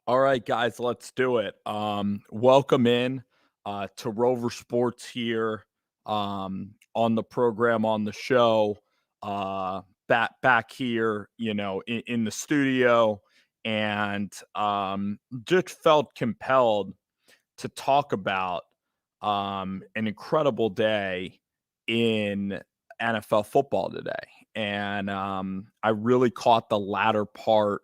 All right, guys, let's do it. Welcome in to Rover Sports here on the program on the show. Back here, in the studio, and just felt compelled to talk about an incredible day in NFL football today, and I really caught the latter part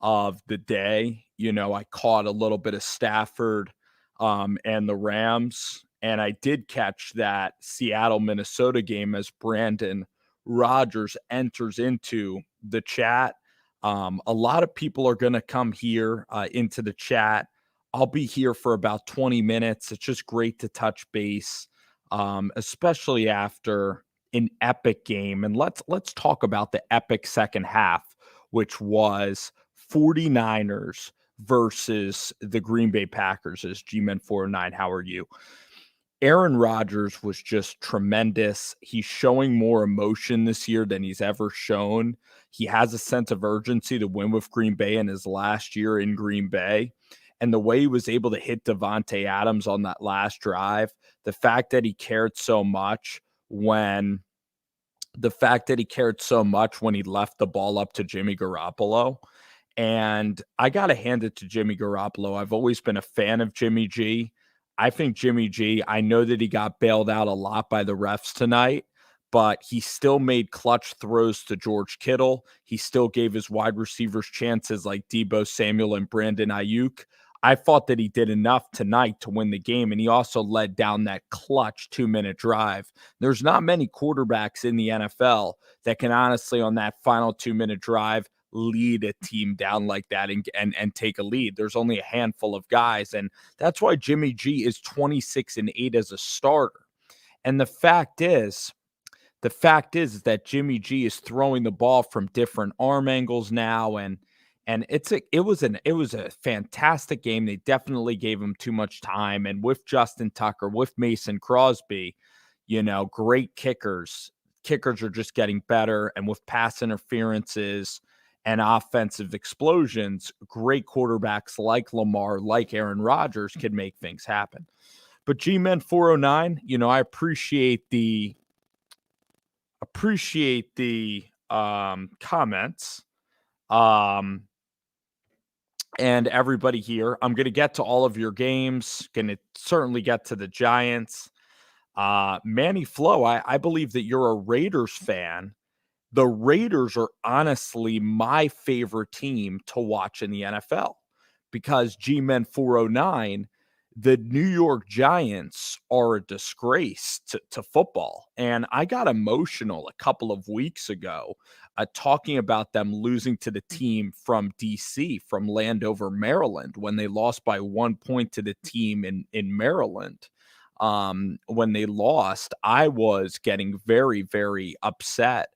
of the day. I caught a little bit of Stafford and the Rams, and I did catch that Seattle Minnesota game as Brandon Rodgers enters into the chat. A lot of people are going to come here into the chat. I'll be here for about 20 minutes. It's just great to touch base, especially after an epic game. And let's talk about the epic second half, which was 49ers versus the Green Bay Packers. As G-Men 409, how are you? Aaron Rodgers was just tremendous. He's showing more emotion this year than he's ever shown. He has a sense of urgency to win with Green Bay in his last year in Green Bay. And the way he was able to hit Devontae Adams on that last drive, the fact that he cared so much when he left the ball up to Jimmy Garoppolo. And I got to hand it to Jimmy Garoppolo. I've always been a fan of Jimmy G. I think Jimmy G, I know that he got bailed out a lot by the refs tonight, but he still made clutch throws to George Kittle. He still gave his wide receivers chances like Deebo Samuel and Brandon Ayuk. I thought that he did enough tonight to win the game, and he also led down that clutch 2-minute drive. There's not many quarterbacks in the NFL that can honestly, on that final 2-minute drive, lead a team down like that and take a lead. There's only a handful of guys, and that's why Jimmy G is 26-8 as a starter. And the fact is that Jimmy G is throwing the ball from different arm angles now, and it was a fantastic game. They definitely gave him too much time, and with Justin Tucker, with Mason Crosby, great kickers. Kickers are just getting better, and with pass interferences and offensive explosions, great quarterbacks like Lamar, like Aaron Rodgers can make things happen. But G-Men 409, I appreciate the comments. Um, and everybody here. I'm going to get to all of your games. Going to certainly get to the Giants. Manny Flo, I believe that you're a Raiders fan. The Raiders are honestly my favorite team to watch in the NFL because G-Men 409, the New York Giants are a disgrace to football. And I got emotional a couple of weeks ago talking about them losing to the team from DC, from Landover, Maryland, when they lost by 1 point to the team in Maryland. When they lost, I was getting very, very upset.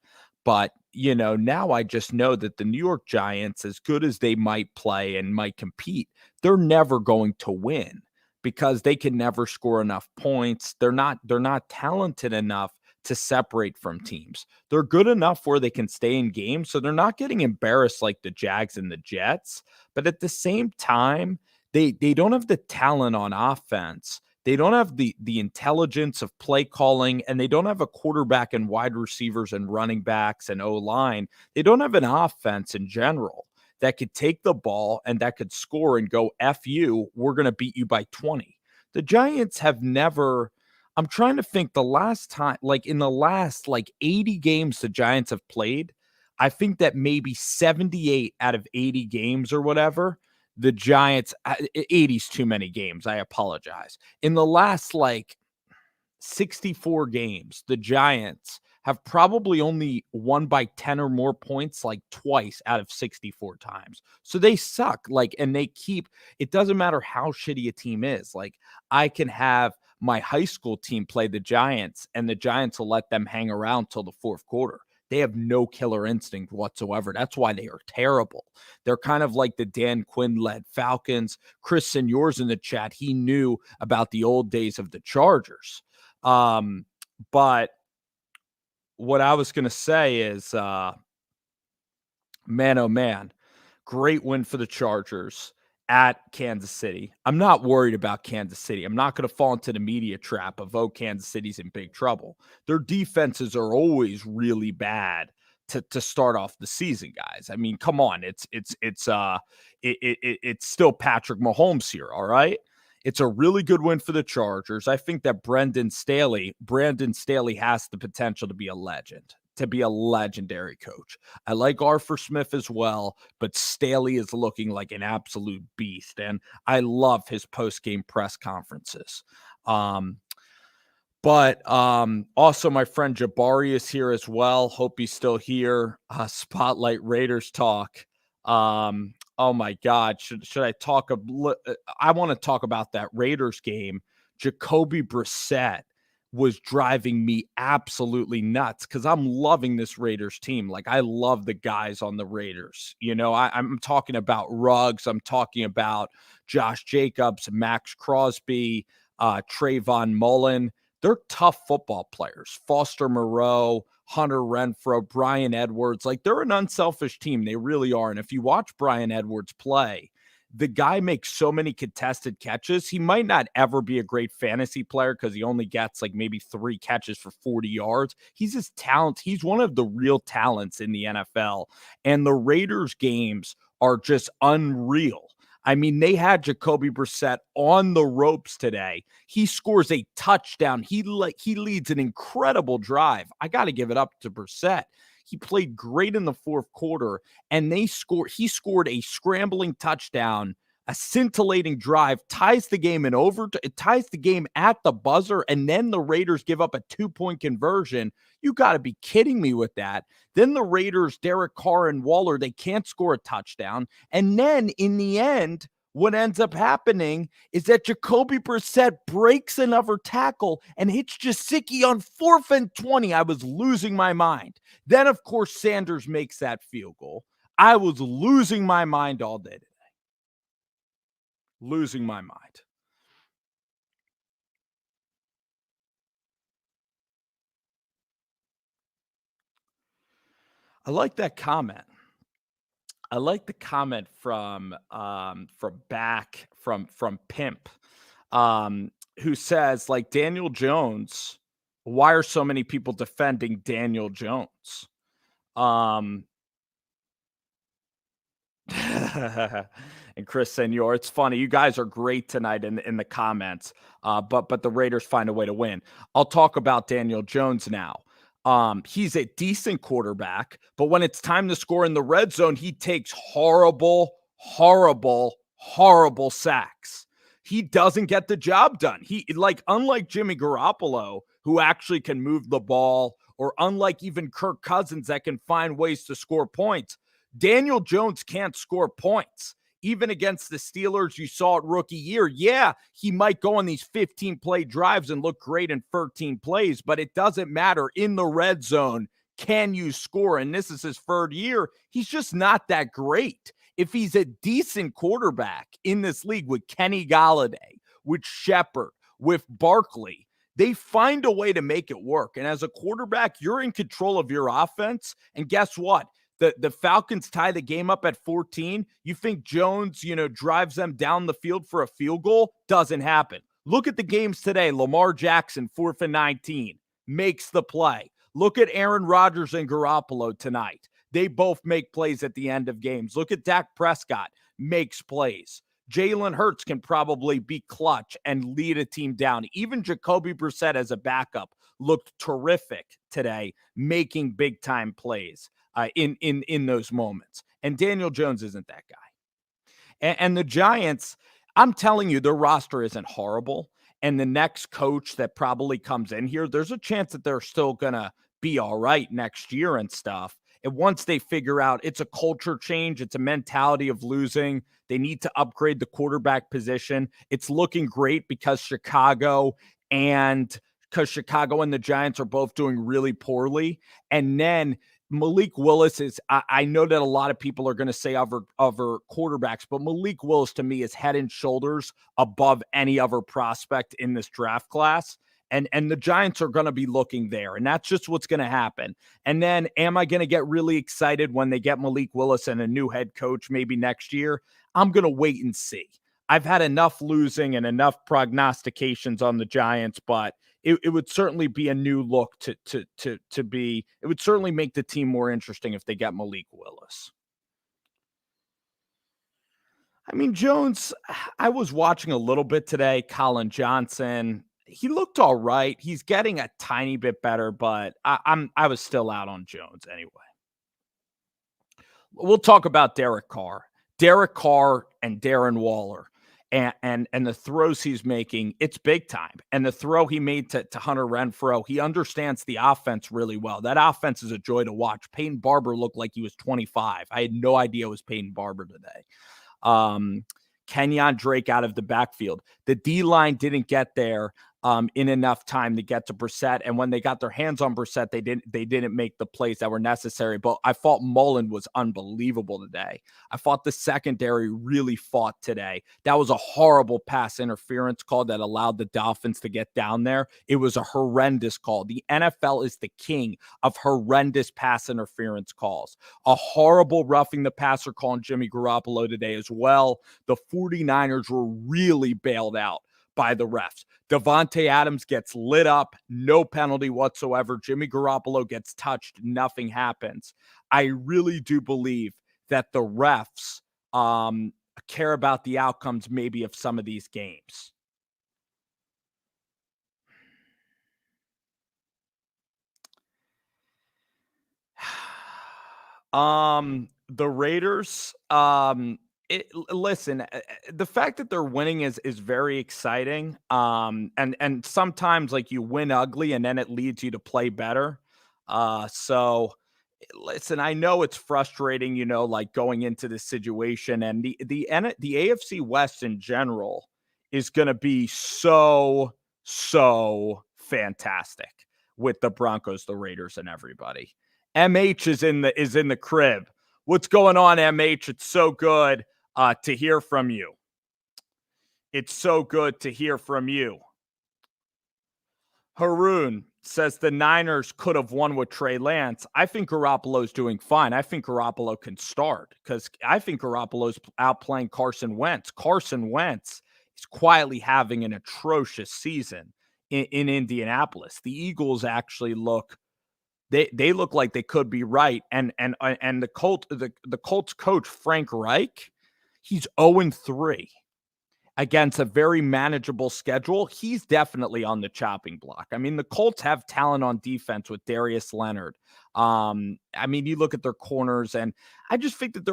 But, now I just know that the New York Giants, as good as they might play and might compete, they're never going to win because they can never score enough points. They're not talented enough to separate from teams. They're good enough where they can stay in games, so they're not getting embarrassed like the Jags and the Jets. But at the same time, they don't have the talent on offense. They don't have the intelligence of play calling, and they don't have a quarterback and wide receivers and running backs and O-line. They don't have an offense in general that could take the ball and that could score and go, F you, we're going to beat you by 20. The Giants have never, I'm trying to think the last time, like in the last 80 games the Giants have played, I think that maybe 78 out of 80 games or whatever, the Giants, 80's too many games. I apologize. In the last 64 games, the Giants have probably only won by 10 or more points twice out of 64 times. So they suck. And they keep, it doesn't matter how shitty a team is. I can have my high school team play the Giants, and the Giants will let them hang around till the fourth quarter. They have no killer instinct whatsoever. That's why they are terrible. They're kind of like the Dan Quinn-led Falcons. Chris Senior's in the chat. He knew about the old days of the Chargers. But what I was going to say is, man, oh man, great win for the Chargers. at Kansas City. I'm not worried about Kansas City. I'm not going to fall into the media trap of, oh, Kansas City's in big trouble. Their defenses are always really bad to start off the season, guys. I mean, come on. It's still Patrick Mahomes here, all right? It's a really good win for the Chargers. I think that Brandon Staley has the potential to be a legend, to be a legendary coach. I like Arthur Smith as well, but Staley is looking like an absolute beast, and I love his post-game press conferences. But also my friend Jabari is here as well. Hope he's still here. Spotlight Raiders talk. Oh my God, should I talk I want to talk about that Raiders game. Jacoby Brissett was driving me absolutely nuts because I'm loving this Raiders team. Like, I love the guys on the Raiders. You know, I'm talking about Ruggs. I'm talking about Josh Jacobs, Max Crosby, Trayvon Mullen. They're tough football players. Foster Moreau, Hunter Renfrow, Brian Edwards. Like, they're an unselfish team. They really are. And if you watch Brian Edwards play, the guy makes so many contested catches. He might not ever be a great fantasy player because he only gets like maybe 3 catches for 40 yards. He's his talent. He's one of the real talents in the NFL. And the Raiders games are just unreal. I mean, they had Jacoby Brissett on the ropes today. He scores a touchdown. He leads an incredible drive. I got to give it up to Brissett. He played great in the fourth quarter, and he scored a scrambling touchdown, a scintillating drive, ties the game it ties the game at the buzzer, and then the Raiders give up a 2-point conversion. You got to be kidding me with that. Then the Raiders, Derek Carr and Waller, they can't score a touchdown. And then in the end, what ends up happening is that Jacoby Brissett breaks another tackle and hits Gesicki on 4th and 20. I was losing my mind. Then, of course, Sanders makes that field goal. I was losing my mind all day today. Losing my mind. I like that comment. I like the comment from Pimp, who says, like, Daniel Jones, why are so many people defending Daniel Jones? And Chris Senor, it's funny. You guys are great tonight in the comments, but the Raiders find a way to win. I'll talk about Daniel Jones now. He's a decent quarterback, but when it's time to score in the red zone, he takes horrible sacks. He doesn't get the job done. Unlike Jimmy Garoppolo, who actually can move the ball, or unlike even Kirk Cousins that can find ways to score points, Daniel Jones can't score points. Even against the Steelers, you saw it rookie year. Yeah, he might go on these 15-play drives and look great in 13 plays, but it doesn't matter. In the red zone, can you score? And this is his 3rd year. He's just not that great. If he's a decent quarterback in this league with Kenny Golladay, with Shepard, with Barkley, they find a way to make it work. And as a quarterback, you're in control of your offense. And guess what? The Falcons tie the game up at 14. You think Jones, drives them down the field for a field goal? Doesn't happen. Look at the games today. Lamar Jackson, 4th and 19, makes the play. Look at Aaron Rodgers and Garoppolo tonight. They both make plays at the end of games. Look at Dak Prescott, makes plays. Jalen Hurts can probably be clutch and lead a team down. Even Jacoby Brissett as a backup looked terrific today, making big-time plays in those moments. And Daniel Jones isn't that guy. And the Giants, I'm telling you, their roster isn't horrible. And the next coach that probably comes in here, there's a chance that they're still going to be all right next year and stuff. And once they figure out it's a culture change, it's a mentality of losing, they need to upgrade the quarterback position. It's looking great because Chicago and the Giants are both doing really poorly. And then Malik Willis is, I know that a lot of people are going to say other quarterbacks, but Malik Willis to me is head and shoulders above any other prospect in this draft class. And the Giants are going to be looking there, and that's just what's going to happen. And then am I going to get really excited when they get Malik Willis and a new head coach maybe next year? I'm going to wait and see. I've had enough losing and enough prognostications on the Giants, but it would certainly be a new look to be. It would certainly make the team more interesting if they get Malik Willis. I mean, Jones, I was watching a little bit today. Colin Johnson, he looked all right. He's getting a tiny bit better, but I was still out on Jones anyway. We'll talk about Derek Carr. Derek Carr and Darren Waller and the throws he's making, it's big time. And the throw he made to Hunter Renfrow, he understands the offense really well. That offense is a joy to watch. Peyton Barber looked like he was 25. I had no idea it was Peyton Barber today. Kenyon Drake out of the backfield. The D-line didn't get there in enough time to get to Brissett. And when they got their hands on Brissett, they didn't make the plays that were necessary. But I thought Mullen was unbelievable today. I thought the secondary really fought today. That was a horrible pass interference call that allowed the Dolphins to get down there. It was a horrendous call. The NFL is the king of horrendous pass interference calls. A horrible roughing the passer call on Jimmy Garoppolo today as well. The 49ers were really bailed out by the refs. Devontae Adams gets lit up, no penalty whatsoever. Jimmy Garoppolo gets touched, nothing happens. I really do believe that the refs care about the outcomes maybe of some of these games. The Raiders, listen, the fact that they're winning is very exciting. And sometimes like you win ugly and then it leads you to play better. So listen, I know it's frustrating, like going into this situation, and the AFC West in general is going to be so fantastic with the Broncos, the Raiders, and everybody. MH is in the crib. What's going on, MH? It's so good to hear from you. It's so good to hear from you. Haroon says the Niners could have won with Trey Lance. I think Garoppolo's doing fine. I think Garoppolo can start because I think Garoppolo's outplaying Carson Wentz. Carson Wentz is quietly having an atrocious season in Indianapolis. The Eagles actually look they look like they could be right. And the Colts coach Frank Reich, he's 0-3. Against a very manageable schedule. He's definitely on the chopping block. I mean, the Colts have talent on defense with Darius Leonard. I mean, you look at their corners, and I just think that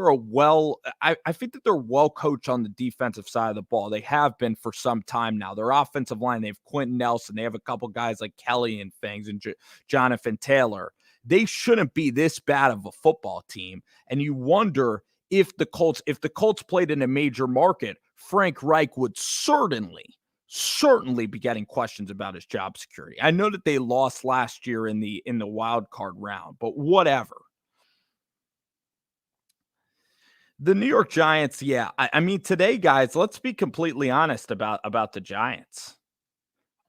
I think that they're well coached on the defensive side of the ball. They have been for some time now. Their offensive line, they have Quentin Nelson. They have a couple guys like Kelly and things and Jonathan Taylor. They shouldn't be this bad of a football team. And you wonder if the Colts played in a major market, Frank Reich would certainly be getting questions about his job security. I know that they lost last year in the wild card round, but whatever. The New York Giants, yeah. I mean, today, guys, let's be completely honest about the Giants.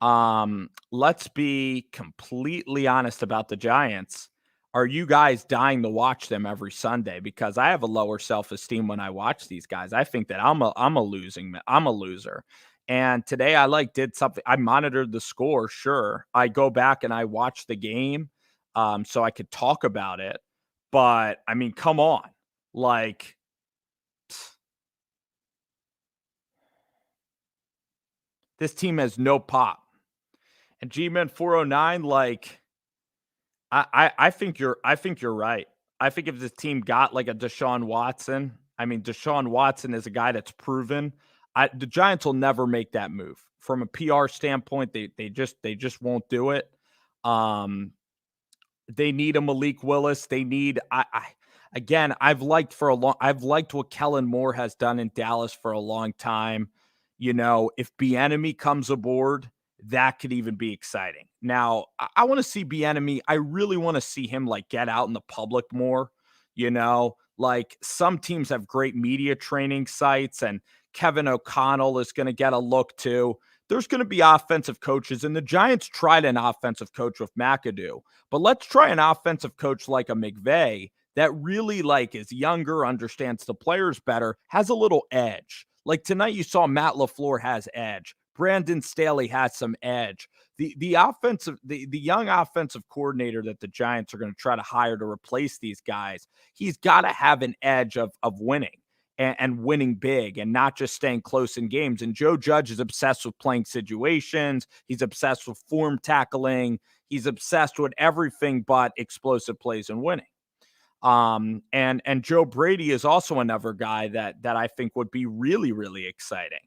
Let's be completely honest about the Giants. Are you guys dying to watch them every Sunday? Because I have a lower self-esteem when I watch these guys. I think that I'm a loser. And today I did something. I monitored the score. Sure. I go back and I watch the game so I could talk about it. But I mean, come on. Like, this team has no pop. And G-Man 409, like, I think you're right. I think if this team got like a Deshaun Watson, I mean, Deshaun Watson is a guy that's proven. The Giants will never make that move. From a PR standpoint, they just won't do it. They need a Malik Willis. They need I've liked what Kellen Moore has done in Dallas for a long time. If Bieniemy comes aboard, that could even be exciting. Now, I want to see Bieniemy. I really want to see him like get out in the public more. Like some teams have great media training sites, and Kevin O'Connell is going to get a look too. there's going to be offensive coaches, and the Giants tried an offensive coach with McAdoo, but let's try an offensive coach like a McVay that really like is younger, understands the players better, has a little edge. Like tonight, you saw Matt LaFleur has edge. Brandon Staley has some edge. The young offensive coordinator that the Giants are going to try to hire to replace these guys, he's got to have an edge of winning and winning big and not just staying close in games. And Joe Judge is obsessed with playing situations. He's obsessed with form tackling. He's obsessed with everything but explosive plays and winning. And Joe Brady is also another guy that I think would be really, really exciting.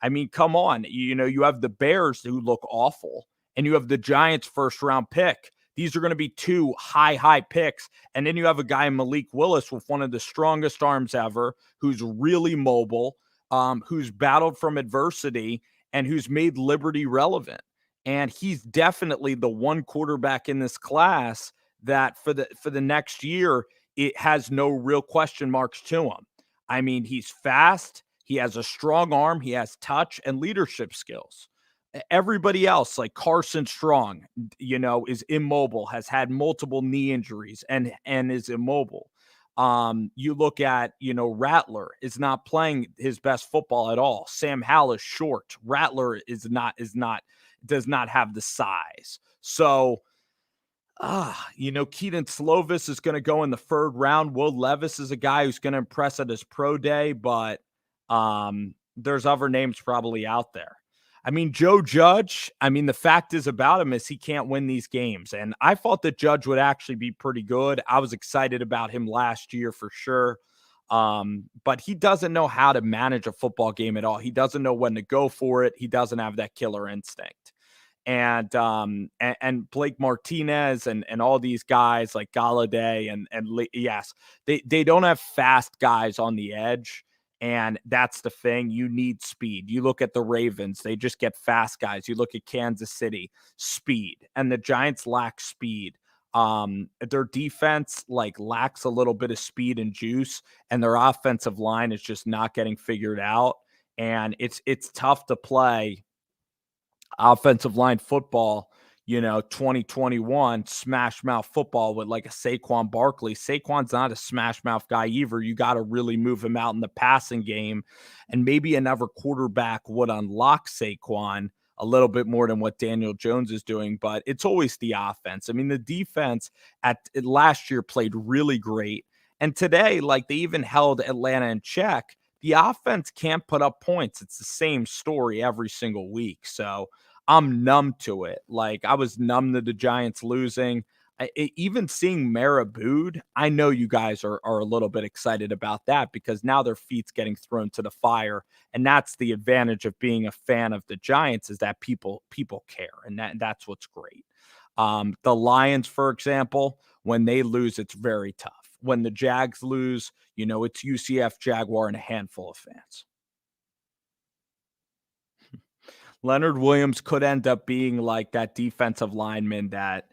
I mean, come on, you have the Bears who look awful, and you have the Giants first round pick. These are going to be two high picks. And then you have a guy, Malik Willis, with one of the strongest arms ever, who's really mobile, who's battled from adversity, and who's made Liberty relevant. And he's definitely the one quarterback in this class that for the next year, it has no real question marks to him. I mean, he's fast, he has a strong arm, he has touch and leadership skills. Everybody else, like Carson Strong, is immobile, has had multiple knee injuries and is immobile. You look at, Rattler is not playing his best football at all. Sam Howell is short. Rattler does not have the size. So, Keaton Slovis is going to go in the third round. Will Levis is a guy who's going to impress at his pro day, but there's other names probably out there. I mean, Joe Judge, the fact is about him is he can't win these games. And I thought that Judge would actually be pretty good. I was excited about him last year for sure. But he doesn't know how to manage a football game at all. He doesn't know when to go for it. He doesn't have that killer instinct. And Blake Martinez and all these guys like Galladay and yes, they don't have fast guys on the edge. And that's the thing. You need speed. You look at the Ravens, they just get fast guys. You look at Kansas City, speed. And the Giants lack speed. Their defense lacks a little bit of speed and juice, and their offensive line is just not getting figured out. And it's tough to play offensive line football, 2021 smash mouth football with like a Saquon Barkley. Saquon's not a smash mouth guy either. You got to really move him out in the passing game, and maybe another quarterback would unlock Saquon a little bit more than what Daniel Jones is doing, but it's always the offense. I mean, the defense at last year played really great. And today, they even held Atlanta in check. The offense can't put up points. It's the same story every single week. So I'm numb to it. I was numb to the Giants losing. Even seeing Marabud, I know you guys are a little bit excited about that because now their feet's getting thrown to the fire. And that's the advantage of being a fan of the Giants, is that people care. And that's what's great. The Lions, for example, when they lose, it's very tough. When the Jags lose, it's UCF, Jaguar, and a handful of fans. Leonard Williams could end up being like that defensive lineman that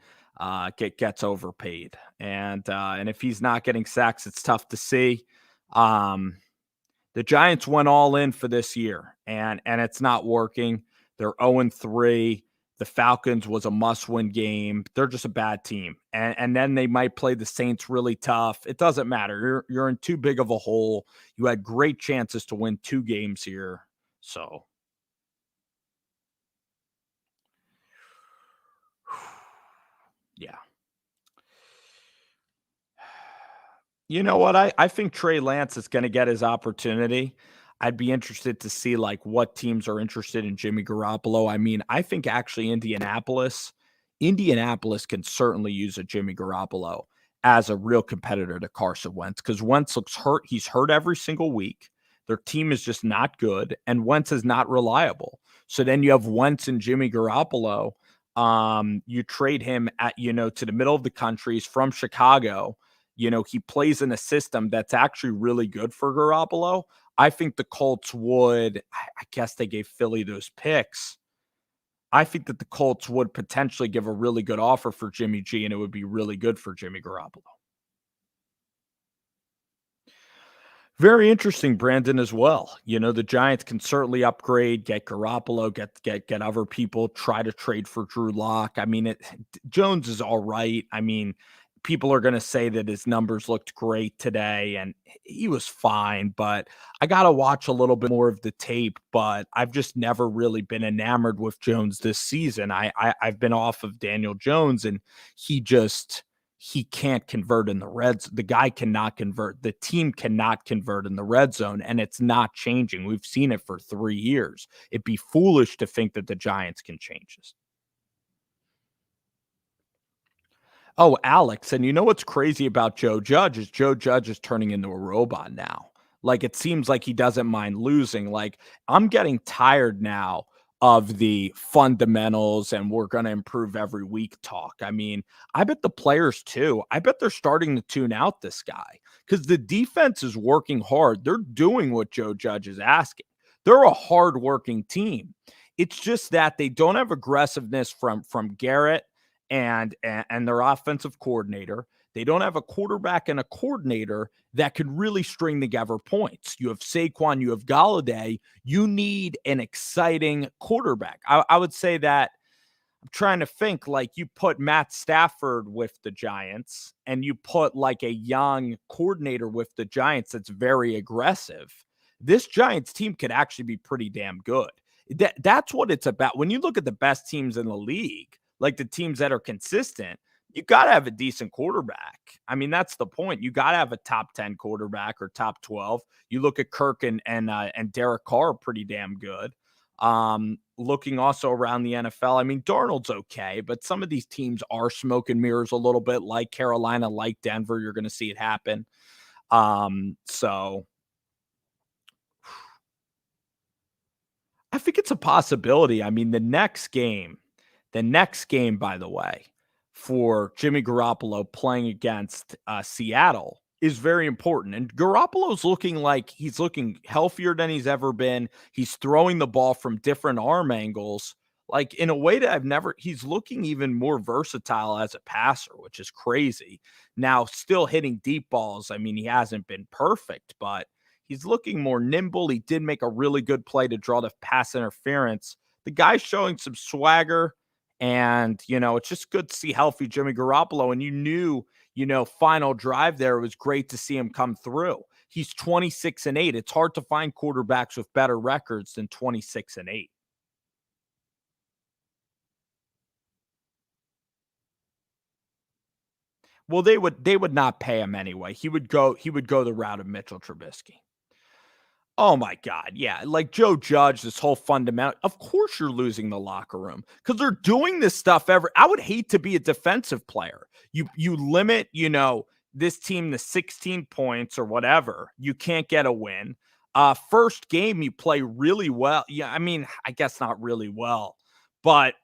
gets overpaid. And if he's not getting sacks, it's tough to see. The Giants went all in for this year, and it's not working. They're 0-3. The Falcons was a must-win game. They're just a bad team. And then they might play the Saints really tough. It doesn't matter. You're in too big of a hole. You had great chances to win 2 games here. So yeah. You know what? I think Trey Lance is going to get his opportunity. I'd be interested to see what teams are interested in Jimmy Garoppolo. I mean, I think actually Indianapolis can certainly use a Jimmy Garoppolo as a real competitor to Carson Wentz, because Wentz looks hurt. He's hurt every single week. Their team is just not good, and Wentz is not reliable. So then you have Wentz and Jimmy Garoppolo. You trade him to the middle of the country. He's from Chicago. He plays in a system that's actually really good for Garoppolo. I think the Colts would, I guess they gave Philly those picks. I think that the Colts would potentially give a really good offer for Jimmy G, and it would be really good for Jimmy Garoppolo. Very interesting, Brandon, as well. The Giants can certainly upgrade, get Garoppolo, get other people, try to trade for Drew Lock. I mean, Jones is all right. I mean, people are going to say that his numbers looked great today, and he was fine. But I got to watch a little bit more of the tape. But I've just never really been enamored with Jones this season. I've been off of Daniel Jones, and he just he can't convert in the reds. The guy cannot convert. The team cannot convert in the red zone, and it's not changing. We've seen it for 3 years. It'd be foolish to think that the Giants can change this. Oh, Alex, and you know what's crazy about Joe Judge is Joe Judge is turning into a robot now. Like it seems like he doesn't mind losing. Like I'm getting tired now of the fundamentals and we're going to improve every week talk. I mean, I bet the players too. I bet they're starting to tune out this guy because the defense is working hard. They're doing what Joe Judge is asking. They're a hard-working team. It's just that they don't have aggressiveness from Garrett and their offensive coordinator. They don't have a quarterback and a coordinator that could really string together points. You have Saquon, you have Galladay. You need an exciting quarterback. I would say that I'm trying to think like you put Matt Stafford with the Giants and you put like a young coordinator with the Giants that's very aggressive. This Giants team could actually be pretty damn good. That's what it's about. When you look at the best teams in the league, like the teams that are consistent, you got to have a decent quarterback. I mean, that's the point. You got to have a top 10 quarterback or top 12. You look at Kirk and Derek Carr are pretty damn good. Looking also around the NFL, I mean, Darnold's okay, but some of these teams are smoke and mirrors a little bit, like Carolina, like Denver. You're going to see it happen. So I think it's a possibility. I mean, the next game, by the way, for Jimmy Garoppolo playing against Seattle is very important. And Garoppolo's looking like he's looking healthier than he's ever been. He's throwing the ball from different arm angles, like in a way that he's looking even more versatile as a passer, which is crazy. Now, still hitting deep balls. I mean, he hasn't been perfect, but he's looking more nimble. He did make a really good play to draw the pass interference. The guy's showing some swagger, and it's just good to see healthy Jimmy Garoppolo. And final drive there, it was great to see him come through. He's 26-8. It's hard to find quarterbacks with better records than 26-8. Well, they would not pay him anyway. He would go the route of Mitchell Trubisky. Oh my God. Yeah. Like Joe Judge, this whole fundamental. Of course you're losing the locker room because they're doing this stuff I would hate to be a defensive player. You limit, this team to 16 points or whatever. You can't get a win. First game you play really well. Yeah, I mean, I guess not really well, but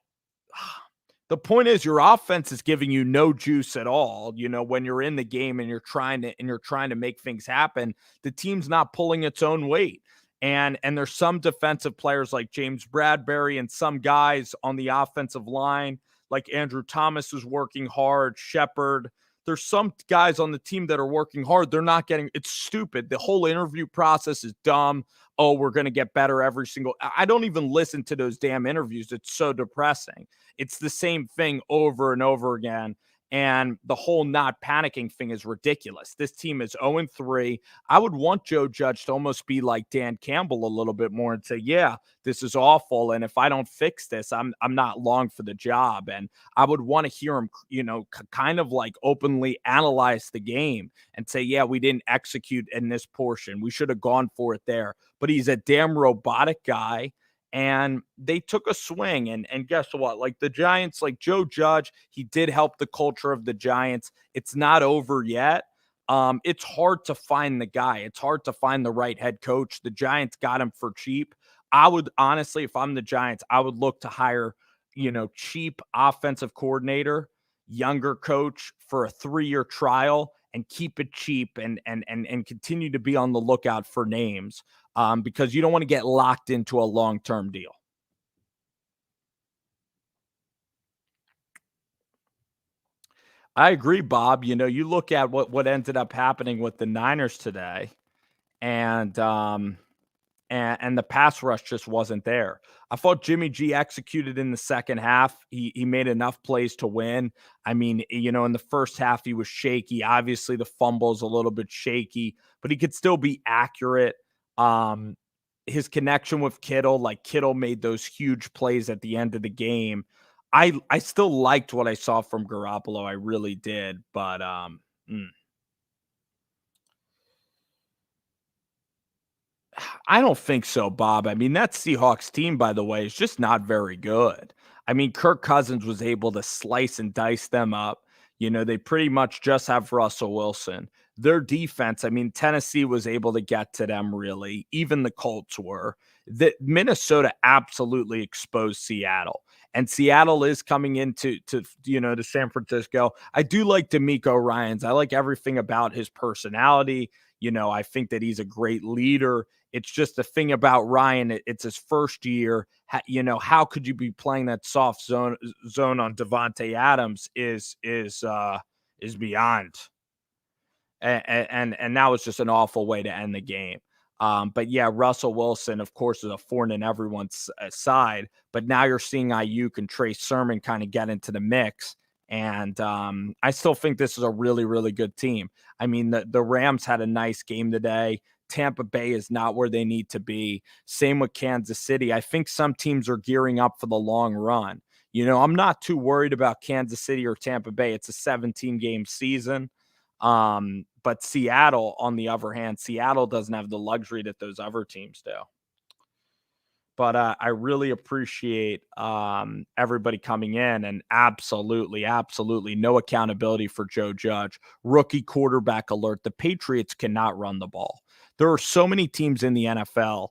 the point is your offense is giving you no juice at all. When you're in the game and you're trying to make things happen, the team's not pulling its own weight. And there's some defensive players like James Bradbury and some guys on the offensive line like Andrew Thomas is working hard, Shepard. There's some guys on the team that are working hard. They're not getting it's stupid. The whole interview process is dumb. Oh, we're going to get better every single I don't even listen to those damn interviews. It's so depressing. It's the same thing over and over again. And the whole not panicking thing is ridiculous. This team is 0-3. I would want Joe Judge to almost be like Dan Campbell a little bit more and say, yeah, this is awful. And if I don't fix this, I'm not long for the job. And I would want to hear him, kind of like openly analyze the game and say, yeah, we didn't execute in this portion. We should have gone for it there. But he's a damn robotic guy, and they took a swing. And guess what? Like the Giants, like Joe Judge, he did help the culture of the Giants. It's not over yet. It's hard to find the guy. It's hard to find the right head coach. The Giants got him for cheap. I would honestly, if I'm the Giants, I would look to hire, cheap offensive coordinator, younger coach for a 3-year trial and keep it cheap and continue to be on the lookout for names, because you don't want to get locked into a long-term deal. I agree, Bob. You look at what ended up happening with the Niners today, And the pass rush just wasn't there. I thought Jimmy G executed in the second half. He made enough plays to win. I mean, in the first half he was shaky. Obviously, the fumble's a little bit shaky, but he could still be accurate. Um, his connection with Kittle, like Kittle made those huge plays at the end of the game. I still liked what I saw from Garoppolo. I really did, but I don't think so, Bob. I mean, that Seahawks team, by the way, is just not very good. I mean, Kirk Cousins was able to slice and dice them up. They pretty much just have Russell Wilson. Their defense, I mean, Tennessee was able to get to them really. Even the Colts were. That Minnesota absolutely exposed Seattle. And Seattle is coming into to San Francisco. I do like D'Amico Ryans. I like everything about his personality. I think that he's a great leader. It's just the thing about Ryan. It's his first year. How could you be playing that soft zone on Devontae Adams is beyond. And that was just an awful way to end the game. But yeah, Russell Wilson, of course, is a thorn in everyone's side. But now you're seeing Ayuk and Trey Sermon kind of get into the mix. And I still think this is a really, really good team. I mean, the Rams had a nice game today. Tampa Bay is not where they need to be. Same with Kansas City. I think some teams are gearing up for the long run. I'm not too worried about Kansas City or Tampa Bay. It's a 17-game season. But Seattle, on the other hand, Seattle doesn't have the luxury that those other teams do. But I really appreciate everybody coming in, and absolutely, absolutely no accountability for Joe Judge. Rookie quarterback alert. The Patriots cannot run the ball. There are so many teams in the NFL.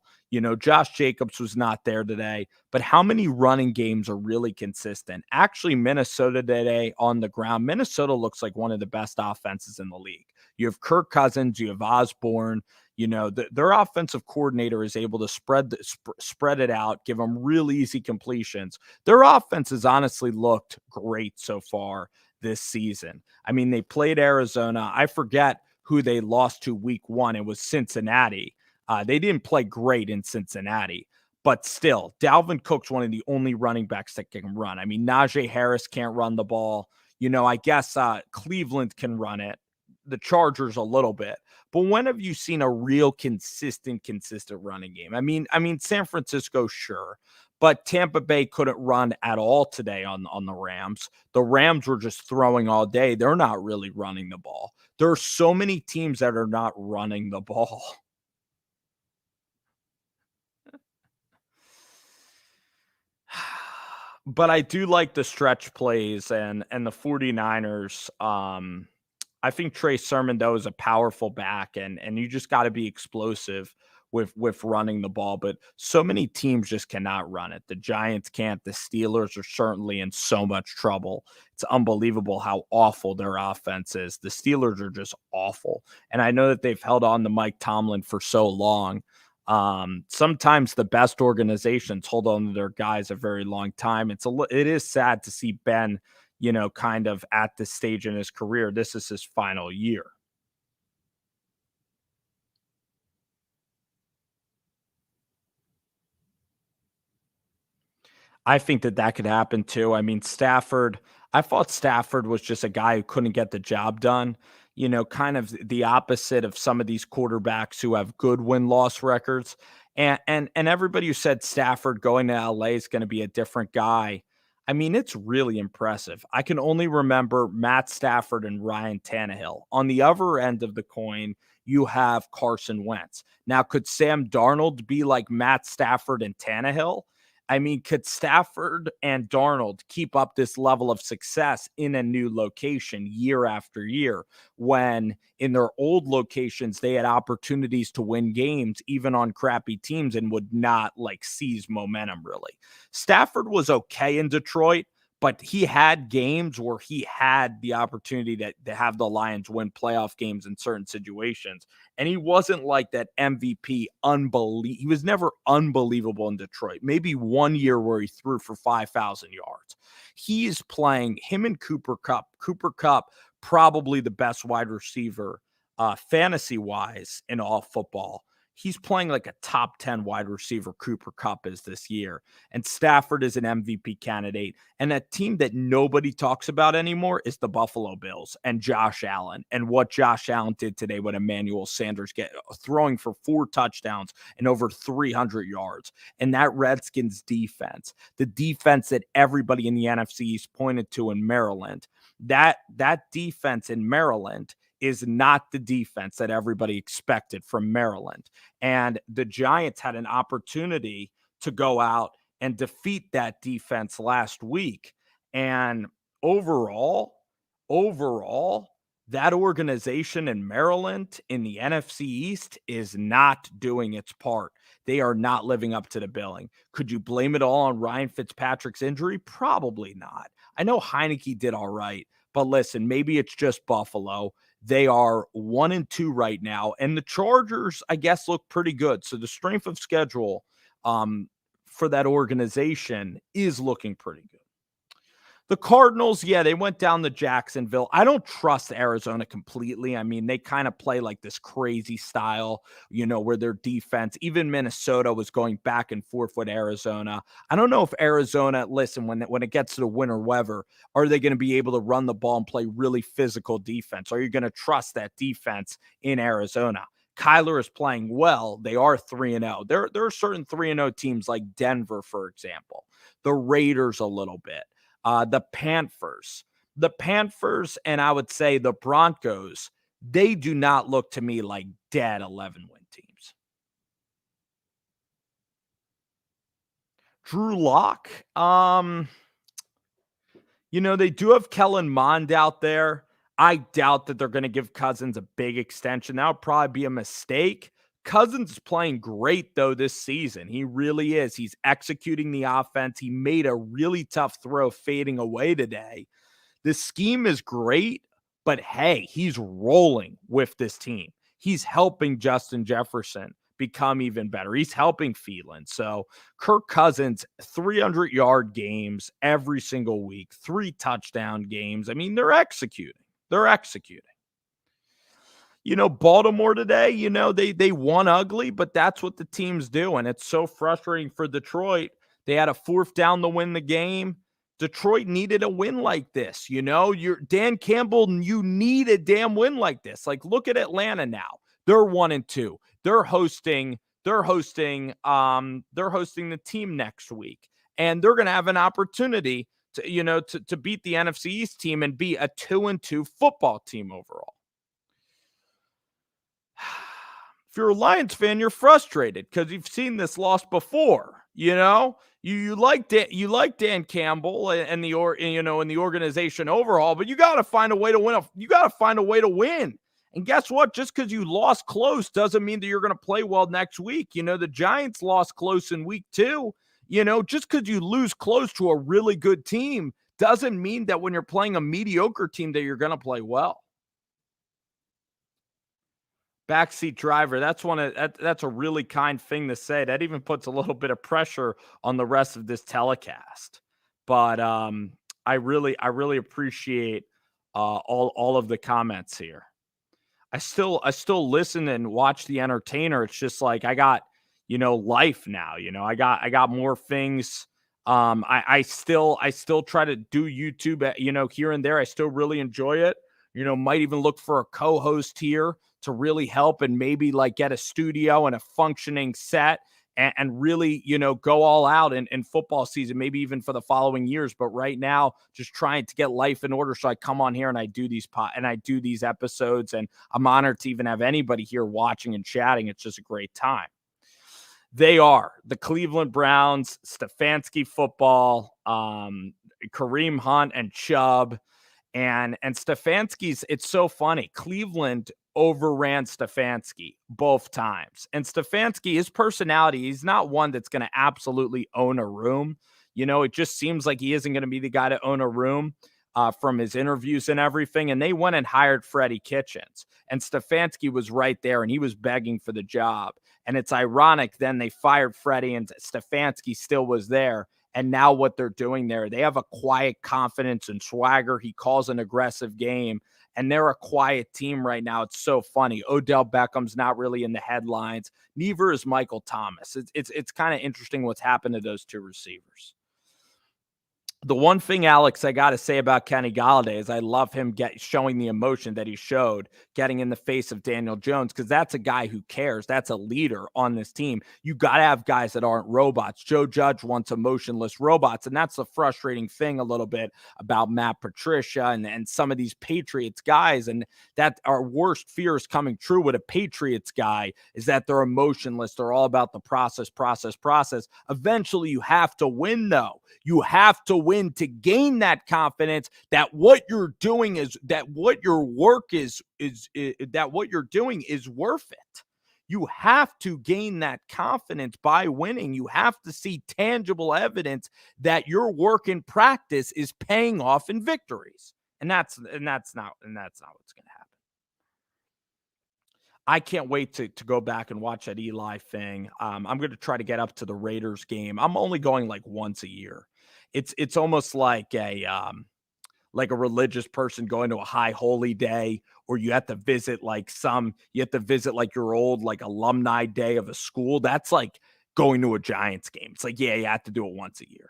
Josh Jacobs was not there today, but how many running games are really consistent? Actually, Minnesota today on the ground, Minnesota looks like one of the best offenses in the league. You have Kirk Cousins, you have Osborne. Their offensive coordinator is able to spread it out, give them real easy completions. Their offense has honestly looked great so far this season. I mean, they played Arizona. I forget who they lost to week 1. It was Cincinnati. They didn't play great in Cincinnati, but still, Dalvin Cook's one of the only running backs that can run. I mean, Najee Harris can't run the ball. I guess Cleveland can run it. The Chargers a little bit. But when have you seen a real consistent running game? I mean, San Francisco, sure, but Tampa Bay couldn't run at all today on the Rams. The Rams were just throwing all day. They're not really running the ball. There are so many teams that are not running the ball. But I do like the stretch plays and the 49ers. I think Trey Sermon, though, is a powerful back, and you just got to be explosive with running the ball. But so many teams just cannot run it. The Giants can't. The Steelers are certainly in so much trouble. It's unbelievable how awful their offense is. The Steelers are just awful. And I know that they've held on to Mike Tomlin for so long. Sometimes the best organizations hold on to their guys a very long time. It is sad to see Ben, kind of at this stage in his career. This is his final year. I think that could happen too. I mean, I thought Stafford was just a guy who couldn't get the job done. Kind of the opposite of some of these quarterbacks who have good win-loss records. And everybody who said Stafford going to LA is going to be a different guy. I mean, it's really impressive. I can only remember Matt Stafford and Ryan Tannehill. On the other end of the coin, you have Carson Wentz. Now, could Sam Darnold be like Matt Stafford and Tannehill? I mean, could Stafford and Darnold keep up this level of success in a new location year after year when in their old locations they had opportunities to win games even on crappy teams and would not like seize momentum really? Stafford was okay in Detroit, but he had games where he had the opportunity to have the Lions win playoff games in certain situations. And he wasn't like that MVP he was never unbelievable in Detroit. Maybe one year where he threw for 5,000 yards. He is playing him and Cooper Kupp. Cooper Kupp, probably the best wide receiver fantasy wise in all football. He's playing like a top 10 wide receiver. Cooper Kupp is this year. And Stafford is an MVP candidate. And a team that nobody talks about anymore is the Buffalo Bills and Josh Allen, and what Josh Allen did today with Emmanuel Sanders throwing for 4 touchdowns and over 300 yards. And that Redskins defense, the defense that everybody in the NFC East pointed to in Maryland, that defense in Maryland is not the defense that everybody expected from Maryland. And the Giants had an opportunity to go out and defeat that defense last week. And overall, that organization in Maryland in the NFC East is not doing its part. They are not living up to the billing. Could you blame it all on Ryan Fitzpatrick's injury? Probably not. I know Heineke did all right, but listen, maybe it's just Buffalo. They are 1-2 right now, and the Chargers, I guess, look pretty good. So the strength of schedule for that organization is looking pretty good. The Cardinals, yeah, they went down to Jacksonville. I don't trust Arizona completely. I mean, they kind of play like this crazy style, where their defense, even Minnesota was going back and forth with Arizona. I don't know if Arizona, listen, when it gets to the winter weather, are they going to be able to run the ball and play really physical defense? Are you going to trust that defense in Arizona? Kyler is playing well. They are 3-0. There are certain 3-0 teams like Denver, for example, the Raiders a little bit. The Panthers, and I would say the Broncos, they do not look to me like dead 11-win teams. Drew Lock, they do have Kellen Mond out there. I doubt that they're going to give Cousins a big extension. That would probably be a mistake. Cousins is playing great, though, this season. He really is. He's executing the offense. He made a really tough throw fading away today. The scheme is great, but hey, he's rolling with this team. He's helping Justin Jefferson become even better. He's helping Thielen. So Kirk Cousins, 300-yard games every single week, 3 touchdown games. I mean, they're executing. Baltimore today, they won ugly, but that's what the teams do. And it's so frustrating for Detroit. They had a 4th down to win the game. Detroit needed a win like this. You're Dan Campbell, you need a damn win like this. Like, look at Atlanta now. They're 1-2. They're hosting the team next week. And they're going to have an opportunity to beat the NFC East team and be a 2-2 football team overall. If you're a Lions fan, you're frustrated because you've seen this loss before. You like Dan Campbell and the organization overall, but you got to find a way to win. You got to find a way to win. And guess what? Just because you lost close doesn't mean that you're going to play well next week. The Giants lost close in week 2. Just because you lose close to a really good team doesn't mean that when you're playing a mediocre team that you're going to play well. Backseat driver. That's a really kind thing to say. That even puts a little bit of pressure on the rest of this telecast. But I really appreciate all of the comments here. I still listen and watch The Entertainer. It's just like I got life now. I got more things. I still try to do YouTube here and there. I still really enjoy it. Might even look for a co-host here to really help and maybe like get a studio and a functioning set and really, go all out in football season, maybe even for the following years. But right now, just trying to get life in order. So I come on here and I do these episodes, and I'm honored to even have anybody here watching and chatting. It's just a great time. They are the Cleveland Browns, Stefanski football, Kareem Hunt and Chubb. And Stefanski's, it's so funny. Cleveland overran Stefanski both times. And Stefanski, his personality, he's not one that's going to absolutely own a room. It just seems like he isn't going to be the guy to own a room from his interviews and everything. And they went and hired Freddie Kitchens. And Stefanski was right there, and he was begging for the job. And it's ironic then they fired Freddie and Stefanski still was there. And now what they're doing there, they have a quiet confidence and swagger. He calls an aggressive game. and they're a quiet team right now. It's so funny. Odell Beckham's not really in the headlines. Neither is Michael Thomas. It's kind of interesting what's happened to those two receivers. The one thing, Alex, I got to say about Kenny Golladay is I love him showing the emotion that he showed getting in the face of Daniel Jones, because that's a guy who cares. That's a leader on this team. You got to have guys that aren't robots. Joe Judge wants emotionless robots, and that's the frustrating thing a little bit about Matt Patricia and some of these Patriots guys, and that our worst fear is coming true with a Patriots guy is that they're emotionless. They're all about the process. Eventually, you have to win, though. You have to win to gain that confidence that what you're doing is that what your work is that what you're doing is worth it. You have to gain that confidence by winning. You have to see tangible evidence that your work in practice is paying off in victories. And that's not what's going to happen. I can't wait to go back and watch that Eli thing. I'm going to try to get up to the Raiders game. I'm only going like once a year. It's almost like a religious person going to a high holy day, or you have to visit like your old like alumni day of a school. That's like going to a Giants game. It's like, yeah, you have to do it once a year.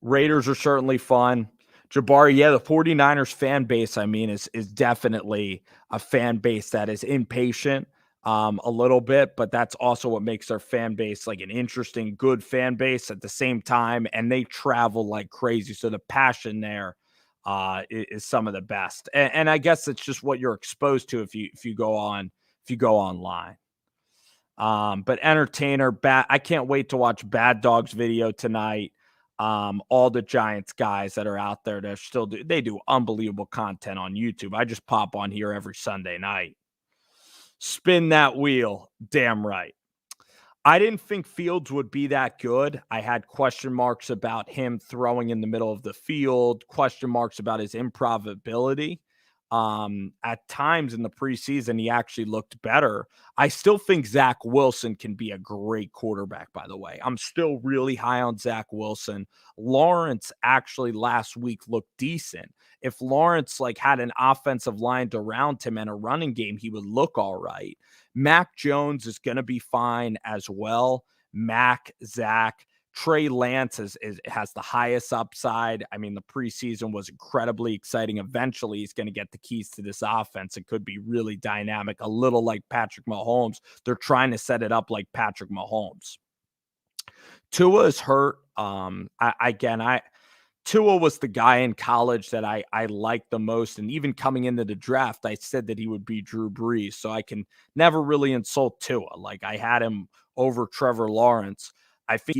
Raiders are certainly fun. Jabari, yeah, the 49ers fan base, I mean, is definitely a fan base that is impatient a little bit, but that's also what makes their fan base like an interesting, good fan base at the same time, and they travel like crazy. So the passion there is some of the best. And I guess it's just what you're exposed to if you go online. But entertainer, I can't wait to watch Bad Dog's video tonight. All the Giants guys that are out there that they do unbelievable content on YouTube. I just pop on here every Sunday night. Spin that wheel. Damn right. I didn't think Fields would be that good. I had question marks about him throwing in the middle of the field, question marks about his improv ability. At times in the preseason, he actually looked better. I still think Zach Wilson can be a great quarterback, by the way. I'm still really high on Zach Wilson. Lawrence actually last week looked decent. If Lawrence like had an offensive line around him and a running game, he would look all right. Mac Jones is going to be fine as well. Zach, Trey Lance has the highest upside. I mean, the preseason was incredibly exciting. Eventually, he's going to get the keys to this offense. It could be really dynamic, a little like Patrick Mahomes. They're trying to set it up like Patrick Mahomes. Tua is hurt. Tua was the guy in college that I liked the most. And even coming into the draft, I said that he would be Drew Brees. So I can never really insult Tua. Like I had him over Trevor Lawrence. I think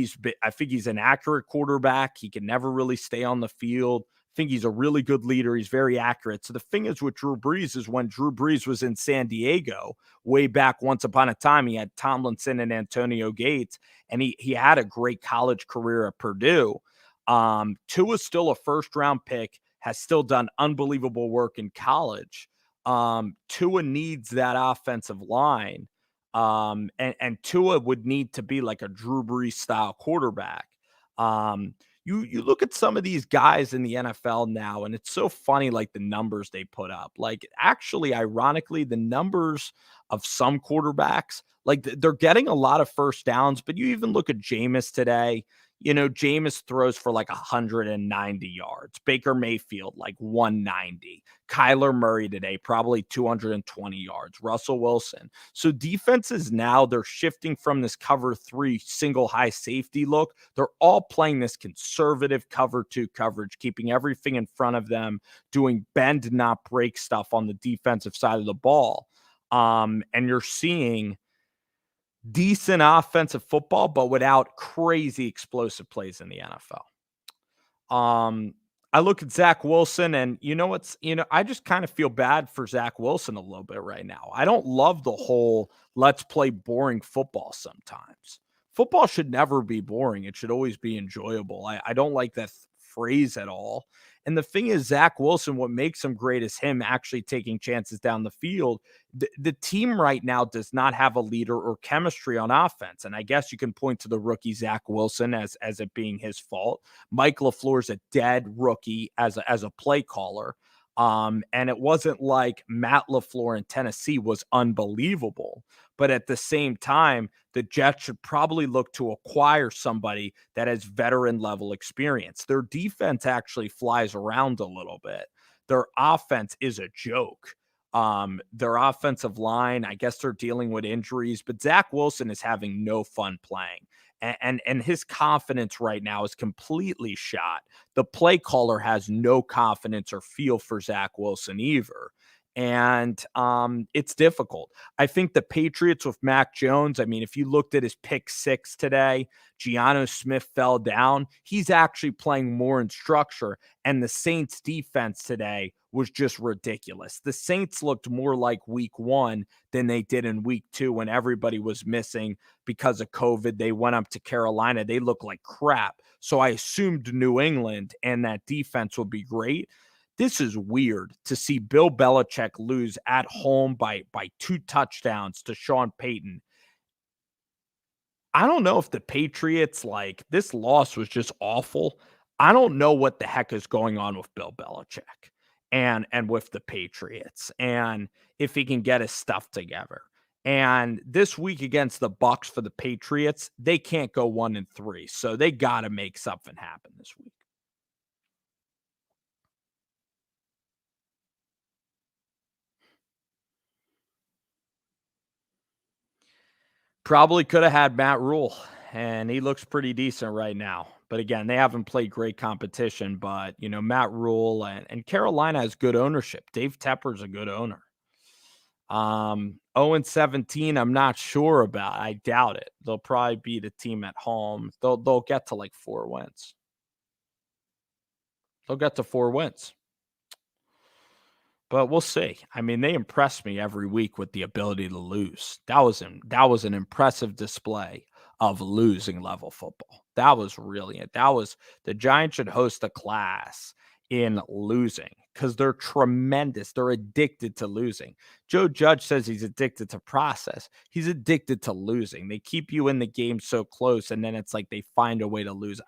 he's an accurate quarterback. He can never really stay on the field. I think he's a really good leader. He's very accurate. So the thing is with Drew Brees is when Drew Brees was in San Diego way back once upon a time, he had Tomlinson and Antonio Gates, and he had a great college career at Purdue. Tua's still a first-round pick, has still done unbelievable work in college. Tua needs that offensive line. And Tua would need to be like a Drew Brees style quarterback. You look at some of these guys in the NFL now, and it's so funny, like the numbers they put up. Like actually, ironically, the numbers of some quarterbacks, like they're getting a lot of first downs, but you even look at Jameis today. You know, Jameis throws for like 190 yards. Baker Mayfield, like 190. Kyler Murray today, probably 220 yards. Russell Wilson. So defenses now, they're shifting from this cover 3 single high safety look. They're all playing this conservative cover 2 coverage, keeping everything in front of them, doing bend, not break stuff on the defensive side of the ball. And you're seeing decent offensive football, but without crazy explosive plays in the NFL. I look at Zach Wilson and I just kind of feel bad for Zach Wilson a little bit right now. I don't love the whole let's play boring football sometimes. Football should never be boring. It should always be enjoyable. I don't like that phrase at all. And the thing is, Zach Wilson, what makes him great is him actually taking chances down the field. The team right now does not have a leader or chemistry on offense. And I guess you can point to the rookie Zach Wilson as it being his fault. Mike LaFleur's a dead rookie as a play caller. And it wasn't like Matt LaFleur in Tennessee was unbelievable. But at the same time, the Jets should probably look to acquire somebody that has veteran level experience. Their defense actually flies around a little bit. Their offense is a joke. Their offensive line, I guess they're dealing with injuries, but Zach Wilson is having no fun playing. And his confidence right now is completely shot. The play caller has no confidence or feel for Zach Wilson either. And it's difficult. I think the Patriots with Mac Jones, I mean, if you looked at his pick six today, Gianno Smith fell down. He's actually playing more in structure. And the Saints defense today was just ridiculous. The Saints looked more like week one than they did in week two when everybody was missing because of COVID. They went up to Carolina. They looked like crap. So I assumed New England and that defense would be great. This is weird to see Bill Belichick lose at home by 2 touchdowns to Sean Payton. I don't know if the Patriots, like, this loss was just awful. I don't know what the heck is going on with Bill Belichick and with the Patriots, and if he can get his stuff together. And this week against the Bucks for the Patriots, they can't go 1-3, so they got to make something happen this week. Probably could have had Matt Rule, and he looks pretty decent right now. But again, they haven't played great competition. But, Matt Rule and Carolina has good ownership. Dave Tepper's a good owner. 0-17, I'm not sure about. I doubt it. They'll probably beat a team at home. They'll get to like 4 wins. They'll get to 4 wins. But we'll see. I mean, they impress me every week with the ability to lose. That was an impressive display of losing level football. That was really it. The Giants should host a class in losing because they're tremendous. They're addicted to losing. Joe Judge says he's addicted to process. He's addicted to losing. They keep you in the game so close, and then it's like they find a way to lose.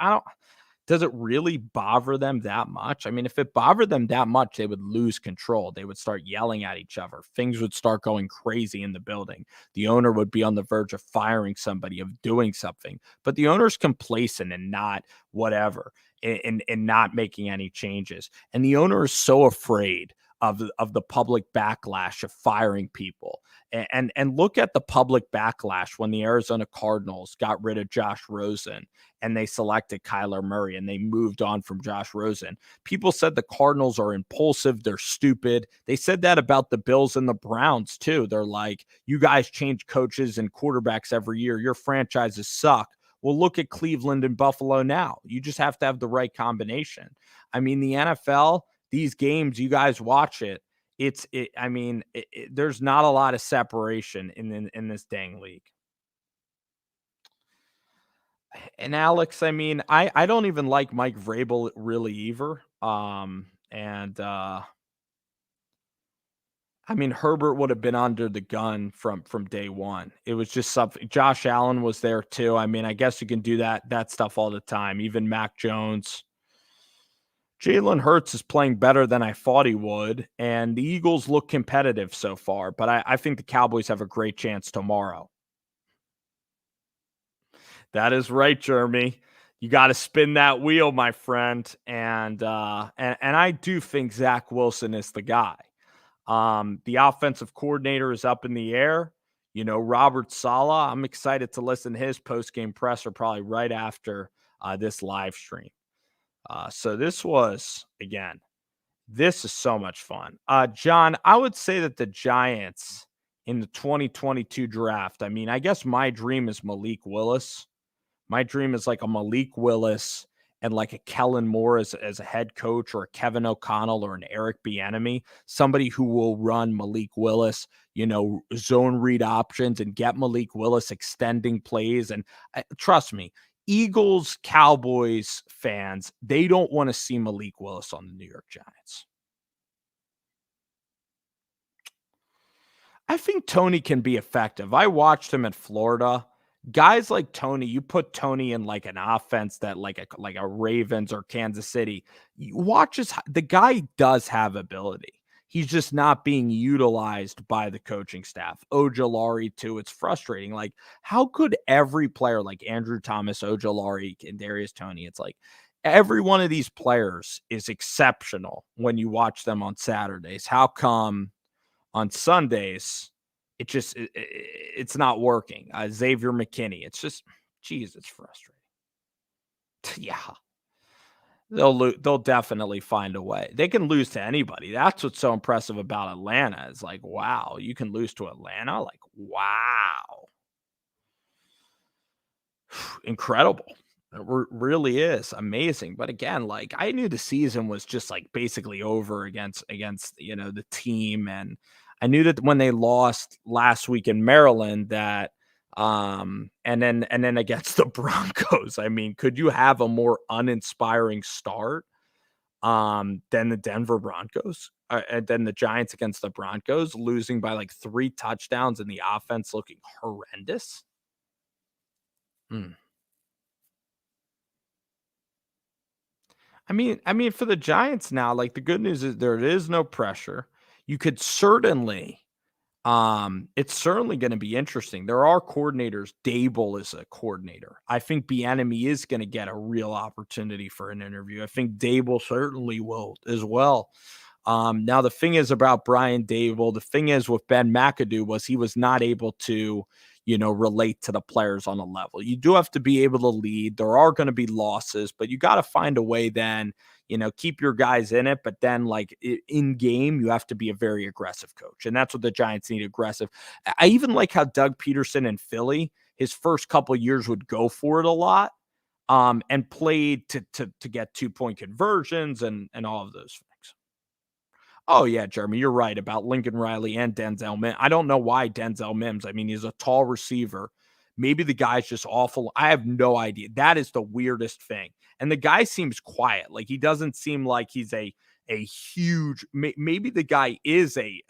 Does it really bother them that much? I mean, if it bothered them that much, they would lose control. They would start yelling at each other. Things would start going crazy in the building. The owner would be on the verge of firing somebody, of doing something. But the owner's complacent and not whatever, and not making any changes. And the owner is so afraid of the public backlash of firing people. And look at the public backlash when the Arizona Cardinals got rid of Josh Rosen and they selected Kyler Murray and they moved on from Josh Rosen. People said the Cardinals are impulsive. They're stupid. They said that about the Bills and the Browns too. They're like, you guys change coaches and quarterbacks every year. Your franchises suck. Well, look at Cleveland and Buffalo now. You just have to have the right combination. I mean, the NFL, these games, you guys watch it. There's not a lot of separation in this dang league. And Alex, I mean, I don't even like Mike Vrabel really either. I mean, Herbert would have been under the gun from day one. It was just something. Josh Allen was there too. I mean, I guess you can do that stuff all the time. Even Mac Jones. Jalen Hurts is playing better than I thought he would, and the Eagles look competitive so far, but I think the Cowboys have a great chance tomorrow. That is right, Jeremy. You got to spin that wheel, my friend, and I do think Zach Wilson is the guy. The offensive coordinator is up in the air. Robert Saleh, I'm excited to listen to his post-game presser probably right after this live stream. So this is so much fun. John, I would say that the Giants in the 2022 draft, I mean, I guess my dream is Malik Willis. My dream is like a Malik Willis and like a Kellen Moore as a head coach, or a Kevin O'Connell or an Eric Bieniemy, somebody who will run Malik Willis, zone read options and get Malik Willis extending plays. And trust me, Eagles, Cowboys fans, they don't want to see Malik Willis on the New York Giants. I think Tony can be effective. I watched him at Florida. Guys like Tony, you put Tony in like an offense that like a Ravens or Kansas City. You watch the guy does have ability. He's just not being utilized by the coaching staff. Ojolari too. It's frustrating. Like, how could every player like Andrew Thomas, Ojolari, and Darius Tony? It's like every one of these players is exceptional when you watch them on Saturdays. How come on Sundays, it's not working? Xavier McKinney, it's just, geez, it's frustrating. Yeah, they'll definitely find a way. They can lose to anybody. That's what's so impressive about Atlanta. Is like, wow, you can lose to Atlanta. Like, wow, incredible. It really is amazing. But again, like I knew the season was just like basically over against the team, and I knew that when they lost last week in Maryland that and then against the Broncos. I mean, could you have a more uninspiring start than the Denver Broncos? And then the Giants against the Broncos, losing by like 3 touchdowns and the offense looking horrendous. Hmm. I mean, for the Giants now, like the good news is there is no pressure. You could certainly, it's certainly going to be interesting. There are coordinators. Dable is a coordinator. I think Bieniemy is going to get a real opportunity for an interview. I think Dable certainly will as well. Now the thing is about Brian Dable. The thing is with Ben McAdoo was he was not able to, relate to the players on a level. You do have to be able to lead. There are going to be losses, but you got to find a way then, keep your guys in it. But then like in game, you have to be a very aggressive coach. And that's what the Giants need, aggressive. I even like how Doug Peterson in Philly, his first couple of years would go for it a lot. And played to get 2-point conversions and all of those things. Oh, yeah, Jeremy, you're right about Lincoln Riley and Denzel Mims. I don't know why Denzel Mims. I mean, he's a tall receiver. Maybe the guy's just awful. I have no idea. That is the weirdest thing. And the guy seems quiet. Like he doesn't seem like he's a huge. Maybe the guy is a.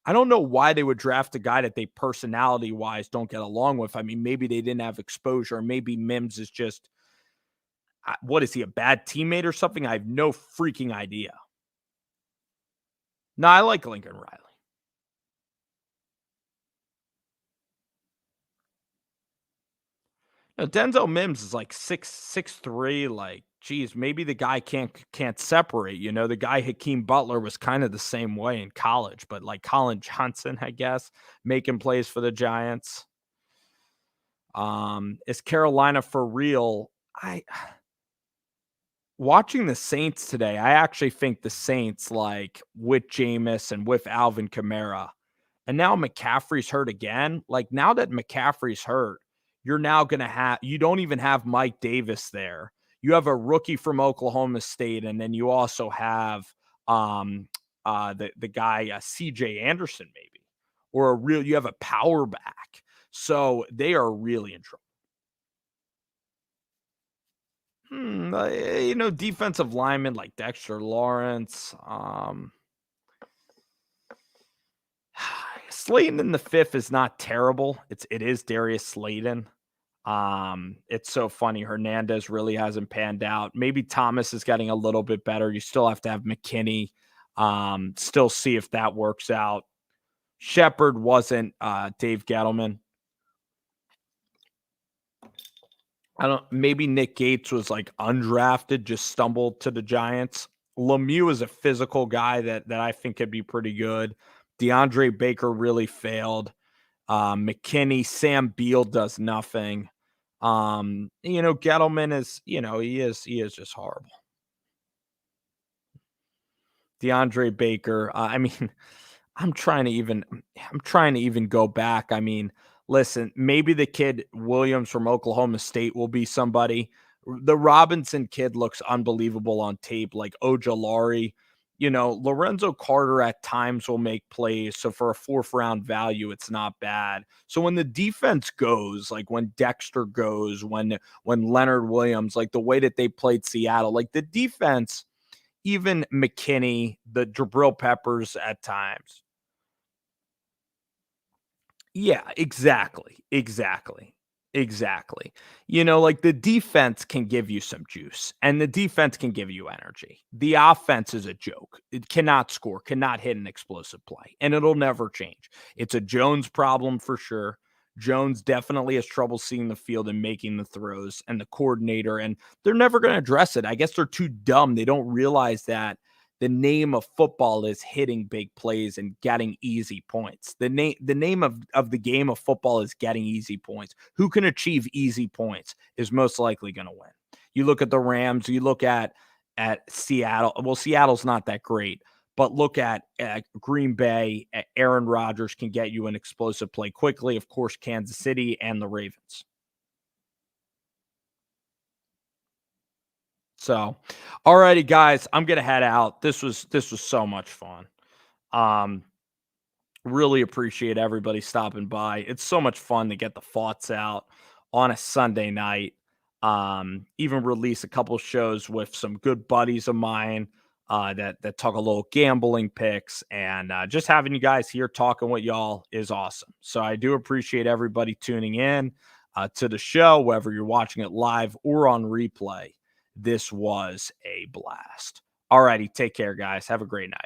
I don't know why they would draft a guy that they personality wise don't get along with. I mean, maybe they didn't have exposure. Maybe Mims is just. What is he, a bad teammate or something? I have no freaking idea. No, I like Lincoln Riley. Denzel Mims is like 6'3", like, geez, maybe the guy can't separate. The guy Hakeem Butler was kind of the same way in college, but like Colin Johnson, I guess, making plays for the Giants. Is Carolina for real? I Watching the Saints today, I actually think the Saints, like with Jameis and with Alvin Kamara, and now McCaffrey's hurt again. Like now that McCaffrey's hurt, you're now going to you don't even have Mike Davis there. You have a rookie from Oklahoma State, and then you also have the guy CJ Anderson, maybe, or you have a power back. So they are really in trouble. Defensive linemen like Dexter Lawrence, Slayton in the fifth is not terrible. It is Darius Slayton. It's so funny. Hernandez really hasn't panned out. Maybe Thomas is getting a little bit better. You still have to have McKinney. Still see if that works out. Shepard wasn't Dave Gettleman. Maybe Nick Gates was like undrafted, just stumbled to the Giants. Lemieux is a physical guy that I think could be pretty good. DeAndre Baker really failed. McKinney, Sam Beal does nothing. Gettleman is, he is just horrible. DeAndre Baker. I mean, I'm trying to even go back. I mean, listen, maybe the kid Williams from Oklahoma State will be somebody. The Robinson kid looks unbelievable on tape, like Ojolari. Lorenzo Carter at times will make plays. So for a fourth round value, it's not bad. So when the defense goes, like when Dexter goes, when Leonard Williams, like the way that they played Seattle, like the defense, even McKinney, the Jabril Peppers at times. Yeah, exactly. Exactly. Exactly. Like the defense can give you some juice and the defense can give you energy. The offense is a joke. It cannot score, cannot hit an explosive play, and it'll never change. It's a Jones problem for sure. Jones definitely has trouble seeing the field and making the throws, and the coordinator, and they're never going to address it. I guess they're too dumb. They don't realize that the name of football is hitting big plays and getting easy points. The name of the game of football is getting easy points. Who can achieve easy points is most likely going to win. You look at the Rams, you look at Seattle. Well, Seattle's not that great, but look at Green Bay. Aaron Rodgers can get you an explosive play quickly. Of course, Kansas City and the Ravens. So, alrighty, guys, I'm gonna head out. This was so much fun. Um, really appreciate everybody stopping by. It's so much fun to get the thoughts out on a Sunday night. Even release a couple shows with some good buddies of mine that talk a little gambling picks, and just having you guys here talking with y'all is awesome. So I do appreciate everybody tuning in to the show, whether you're watching it live or on replay. This was a blast. All righty, take care, guys. Have a great night.